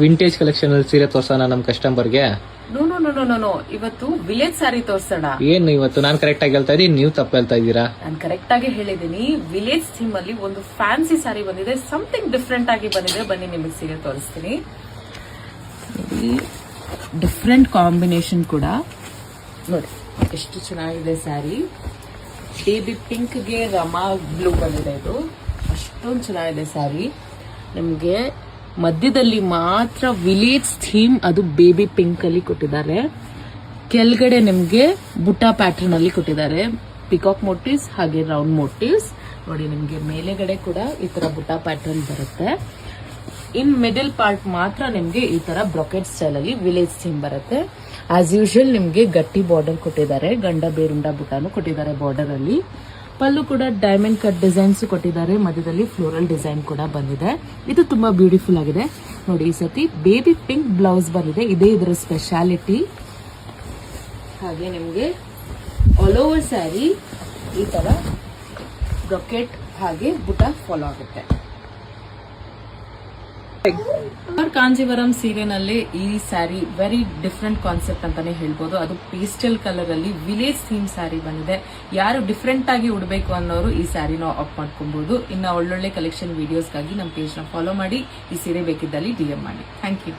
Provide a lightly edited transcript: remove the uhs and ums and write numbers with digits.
Vintage collection ಅಲ್ಲಿ ಸೀರೆ ತೋರ್ಸೋಣ ನಮ್ ಕಸ್ಟಮರ್ಗೆ. No no no no no ಇವತ್ತು ವಿಲೇಜ್ ಸ್ಯಾರಿ ತೋರ್ಸೋಣ. ಏನು ಇವತ್ತು ನಾನು ಕರೆಕ್ಟ್ ಆಗಿ ಹೇಳ್ತಾ ಇದೀನಿ, ನೀವು ತಪ್ಪು ಹೇಳ್ತಾ ಇದ್ದೀರಾ. ನಾನು ಕರೆಕ್ಟ್ ಆಗಿ ಹೇಳಿದೀನಿ. ವಿಲೇಜ್ ಥೀಮ್ ಅಲ್ಲಿ ಒಂದು ಫ್ಯಾನ್ಸಿ ಸ್ಯಾರಿ ಬಂದಿದೆ, ಸಮಥಿಂಗ್ ಡಿಫ್ರೆಂಟ್ ಆಗಿ ಬಂದಿದೆ. ಬನ್ನಿ ನಿಮಗೆ ಸೀರೆ ತೋರಿಸ್ತೀನಿ. ಡಿಫ್ರೆಂಟ್ ಕಾಂಬಿನೇಷನ್ ಕೂಡ ನೋಡಿ ಎಷ್ಟು ಚೆನ್ನಾಗಿದೆ ಸ್ಯಾರಿ. ಬೇಬಿ ಪಿಂಕ್ ಗೆ ರಮಾ ಬ್ಲೂ ಬಂದಿದೆ. ಇದು ಅಷ್ಟೊಂದು ಚೆನ್ನಾಗಿದೆ ಸ್ಯಾರಿ. ನಿಮ್ಗೆ ಮಧ್ಯದಲ್ಲಿ ಮಾತ್ರ ವಿಲೇಜ್ ಥೀಮ್, ಅದು ಬೇಬಿ ಪಿಂಕ್ ಅಲ್ಲಿ ಕೊಟ್ಟಿದ್ದಾರೆ. ಕೆಳಗಡೆ ನಿಮ್ಗೆ ಬುಟ್ಟ ಪ್ಯಾಟರ್ನ್ ಅಲ್ಲಿ ಕೊಟ್ಟಿದ್ದಾರೆ. ಪಿಕಾಕ್ ಮೋಟಿವ್ಸ್ ಹಾಗೆ ರೌಂಡ್ ಮೋಟಿವ್ಸ್ ನೋಡಿ. ನಿಮ್ಗೆ ಮೇಲೆಗಡೆ ಕೂಡ ಈ ತರ ಬುಟ್ಟ ಪ್ಯಾಟರ್ನ್ ಬರುತ್ತೆ. ಇನ್ ಮಿಡಲ್ ಪಾರ್ಟ್ ಮಾತ್ರ ನಿಮ್ಗೆ ಈ ತರ ಬ್ರೊಕೆಟ್ ಸ್ಟೈಲ್ ಅಲ್ಲಿ ವಿಲೇಜ್ ಥೀಮ್ ಬರುತ್ತೆ. ಆಸ್ ಯೂಶುವಲ್ ನಿಮ್ಗೆ ಗಟ್ಟಿ ಬಾರ್ಡರ್ ಕೊಟ್ಟಿದ್ದಾರೆ. ಗಂಡ ಬೇರುಂಡ ಬುಟ್ಟಾನು ಕೊಟ್ಟಿದ್ದಾರೆ ಬಾರ್ಡರ್ ಅಲ್ಲಿ. ಪಲ್ಲು ಕೂಡ ಡೈಮಂಡ್ ಕಟ್ ಡಿಸೈನ್ಸ್ ಕೊಟ್ಟಿದ್ದಾರೆ. ಮಧ್ಯದಲ್ಲಿ ಫ್ಲೋರಲ್ ಡಿಸೈನ್ ಕೂಡ ಬಂದಿದೆ. ಇದು ತುಂಬಾ ಬ್ಯೂಟಿಫುಲ್ ಆಗಿದೆ ನೋಡಿ. ಈ ಸತಿ ಬೇಬಿ ಪಿಂಕ್ ಬ್ಲೌಸ್ ಬಂದಿದೆ, ಇದೇ ಇದರ ಸ್ಪೆಷಾಲಿಟಿ. ಹಾಗೆ ನಿಮ್ಗೆ ಆಲ್ ಓವರ್ ಸ್ಯಾರಿ ಈ ತರ ಬ್ರೊಕೆಟ್ ಹಾಗೆ ಬುಟ್ಟ ಫಾಲೋ ಆಗುತ್ತೆ. ಕಾಂಜೀವರಂ ಸೀರೆನಲ್ಲಿ ಈ ಸ್ಯಾರಿ ವೆರಿ ಡಿಫ್ರೆಂಟ್ ಕಾನ್ಸೆಪ್ಟ್ ಅಂತಾನೆ ಹೇಳ್ಬೋದು. ಅದು ಪೇಸ್ಟಲ್ ಕಲರ್ ಅಲ್ಲಿ ವಿಲೇಜ್ ಥೀಮ್ ಸ್ಯಾರಿ ಬಂದಿದೆ. ಯಾರು ಡಿಫ್ರೆಂಟ್ ಆಗಿ ಉಡಬೇಕು ಅನ್ನೋರು ಈ ಸ್ಯಾರಿನ ಆಪ್ ಮಾಡ್ಕೊಬಹುದು. ಇನ್ನ ಒಳ್ಳೊಳ್ಳೆ ಕಲೆಕ್ಷನ್ ವಿಡಿಯೋಸ್ಗಾಗಿ ನಮ್ಮ ಪೇಜ್ ನ ಫಾಲೋ ಮಾಡಿ. ಈ ಸೀರೆ ಬೇಕಿದ್ದಲ್ಲಿ DM ಮಾಡಿ. Thank you.